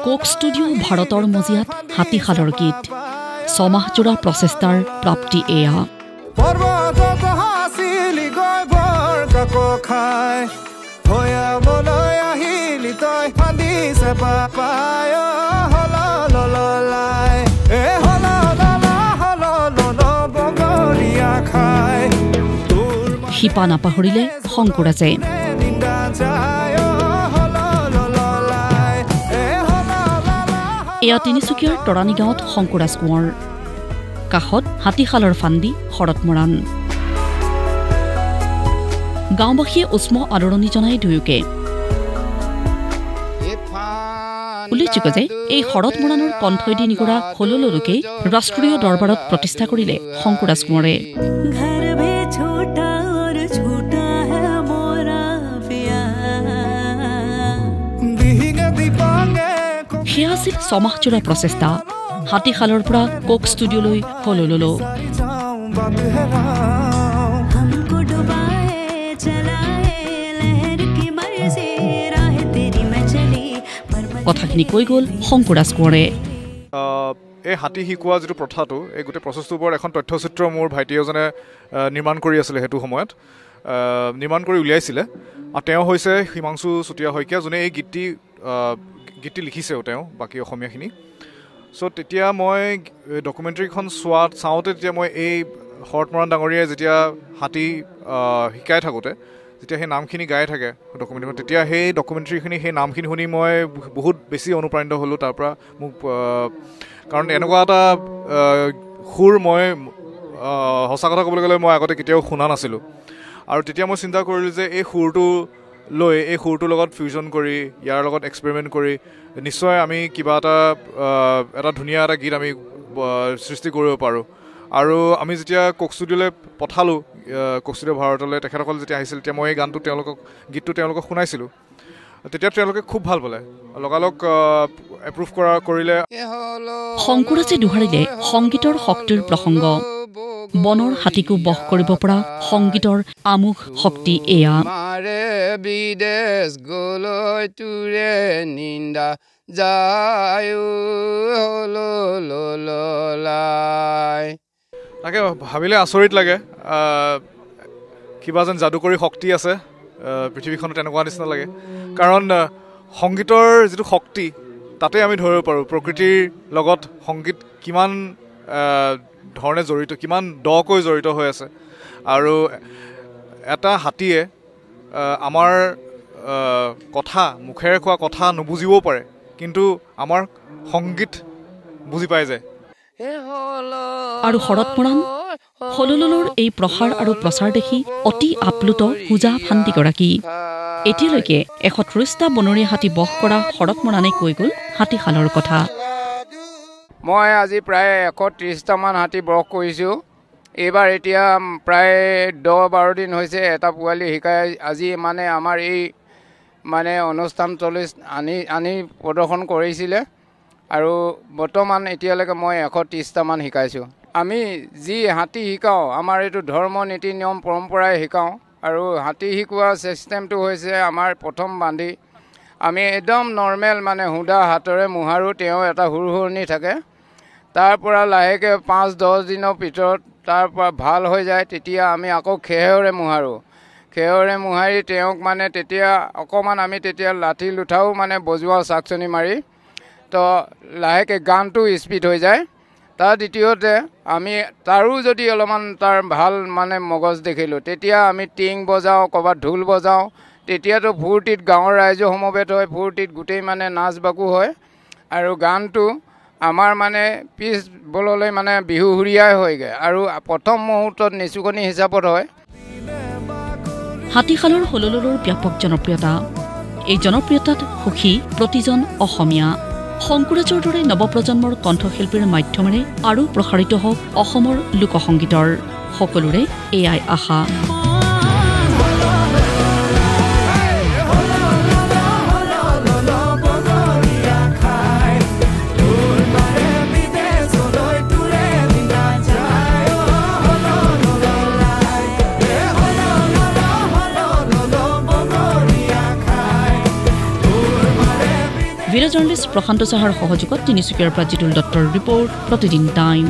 কোক ষ্টুডিঅ' ভাৰতৰ মজিয়াত হাতীশালৰ গীত ছমাহজোৰা প্ৰচেষ্টাৰ প্ৰাপ্তি এয়া শিপা নাপাহৰিলে শংকুৰাজে এয়া তিনিচুকীয়াৰ তৰাণী গাঁৱত শংকুৰাজ কোঁৱৰ কাষত হাতীশালৰ ফান্দি শৰৎ মৰাণ গাঁওবাসীয়ে উষ্ম আদৰণি জনাই দুয়োকে উল্লেখযোগ্য যে এই শৰৎ মৰাণৰ কণ্ঠই দি নিগৰা হললোকে ৰাষ্ট্ৰীয় দৰবাৰত প্ৰতিষ্ঠা কৰিলে শংকুৰাজ কোঁৱৰে সেয়া আছিল ছমাহজোৰা প্ৰচেষ্টা হাতীশালৰ পৰা কোক ষ্টুডিঅ'লৈ হললো কথাখিনি কৈ গ'ল শংকুৰাজ কোঁৱৰে এই হাতী শিকোৱা যিটো প্ৰথাটো এই গোটেই প্ৰচেছটোৰ ওপৰত এখন তথ্যচিত্ৰ মোৰ ভাইটি এজনে নিৰ্মাণ কৰি আছিলে সেইটো সময়ত নিৰ্মাণ কৰি উলিয়াইছিলে আৰু তেওঁ হৈছে হিমাংশু চুতীয়া শইকীয়া যোনে এই গীতটি লিখিছেও তেওঁ বাকী অসমীয়াখিনি চ' তেতিয়া মই ডকুমেণ্টাৰীখন চাওঁতে তেতিয়া মই এই শৰৎ মৰাণ ডাঙৰীয়াই যেতিয়া হাতী শিকাই থাকোঁতে যেতিয়া সেই নামখিনি গাই থাকে ডকুমেণ্টাৰীখন তেতিয়া সেই ডকুমেণ্টাৰীখিনি সেই নামখিনি শুনি মই বহুত বেছি অনুপ্ৰাণিত হ'লোঁ তাৰ পৰা মোক কাৰণ এনেকুৱা এটা সুৰ মই সঁচা কথা ক'বলৈ গ'লে মই আগতে কেতিয়াও শুনা নাছিলোঁ আৰু তেতিয়া মই চিন্তা কৰিলোঁ যে এই সুৰটো লৈ এই সুৰটোৰ লগত ফিউজন কৰি ইয়াৰ লগত এক্সপেৰিমেণ্ট কৰি নিশ্চয় আমি কিবা এটা ধুনীয়া এটা গীত আমি সৃষ্টি কৰিব পাৰোঁ আৰু আমি যেতিয়া কোক ষ্টুডিঅ'লৈ পঠালোঁ কোক ষ্টুডিঅ' ভাৰতলৈ তেখেতসকল যেতিয়া আহিছিল তেতিয়া মই এই গীতটো তেওঁলোকক শুনাইছিলোঁ তেতিয়া তেওঁলোকে খুব ভাল পালে লগালগ এপ্ৰুভ কৰিলে শংকুৰাজে দোহাৰিলে সংগীতৰ শক্তিৰ প্ৰসংগ বনৰ হাতীকো বশ কৰিব পৰা সংগীতৰ আমোঘ শক্তি এয়া বিদেশ গলৈ তোৰে নিন্দা যায় তাকে ভাবিলে আচৰিত লাগে কিবা যেন যাদুকৰী শক্তি আছে পৃথিৱীখনত তেনেকুৱা নিচিনা লাগে কাৰণ সংগীতৰ যিটো শক্তি তাতে আমি ধৰিব পাৰোঁ প্ৰকৃতিৰ লগত সংগীত কিমান ধৰণে জড়িত কিমান দকৈ জড়িত হৈ আছে আৰু এটা হাতীয়ে আমাৰ কথা মুখেৰে কোৱা কথা নুবুজিবও পাৰে কিন্তু আমাৰ সংগীত বুজি পাই যায় আৰু শৰৎ মৰাণ হললোৰ এই প্ৰসাৰ আৰু প্ৰচাৰ দেখি অতি আপ্লুত পূজা ফান্দিগৰাকী এতিয়ালৈকে ১৩০টা বনৰীয়া হাতী বশ কৰা শৰৎ মৰাণে কৈ গ'ল হাতীশালৰ কথা মই আজি প্ৰায় ১৩০টামান হাতী বশ কৰিছোঁ এইবাৰ এতিয়া প্ৰায় ১০-১২ দিন হৈছে এটা পোৱালি শিকাই আজি মানে আমাৰ এই মানে অনুষ্ঠানস্থলীত আনি প্ৰদৰ্শন কৰিছিলে আৰু বৰ্তমান এতিয়ালৈকে মই ১৩০টামান শিকাইছোঁ আমি যি হাতী শিকাওঁ আমাৰ এইটো ধৰ্ম নীতি নিয়ম পৰম্পৰাই শিকাওঁ আৰু হাতী শিকোৱা ছিষ্টেমটো হৈছে আমাৰ প্ৰথম বান্ধি আমি একদম নৰ্মেল মানে সুদা হাতেৰে মোহাৰোঁ তেওঁ এটা সুৰসুৰণি থাকে তাৰ পৰা লাহেকৈ ৫-১০ দিনৰ ভিতৰত তাৰ পৰা ভাল হৈ যায় তেতিয়া আমি আকৌ খেহৰে মোহাৰি তেওঁক মানে তেতিয়া অকণমান আমি তেতিয়া লাঠি লুঠাও মানে বজোৱাও চাকচনি মাৰি তো লাহেকৈ গানটো স্পীড হৈ যায় তাৰ দ্বিতীয়তে আমি তাৰো যদি অলপমান তাৰ ভাল মানে মগজ দেখিলোঁ তেতিয়া আমি টিং বজাওঁ ক'ৰবাত ঢোল বজাওঁ তেতিয়াতো ফূৰ্তিত গাঁৱৰ ৰাইজৰ সমবেত হয় ফূৰ্তিত গোটেই মানে নাচ বাকু হয় আৰু গানটো আমাৰ মানে পিছ বললৈ মানে বিহুহুৰীয়াই হয়গৈ আৰু প্ৰথম মুহূৰ্তত নিচুকনি হিচাপত হয় হাতীশালৰ হললোৰ ব্যাপক জনপ্ৰিয়তা এই জনপ্ৰিয়তাত সুখী প্ৰতিজন অসমীয়া শংকুৰাজৰ দৰে নৱপ্ৰজন্মৰ কণ্ঠশিল্পীৰ মাধ্যমেৰে আৰু প্ৰসাৰিত হওক অসমৰ লোকসংগীতৰ সকলোৰে এয়াই আশা ভিডিঅ' জাৰ্নেলিষ্ট প্ৰশান্ত চাহাৰ সহযোগত তিনিচুকীয়াৰ পৰা জিতুল দত্তৰ ৰিপৰ্ট প্ৰতিদিন টাইম।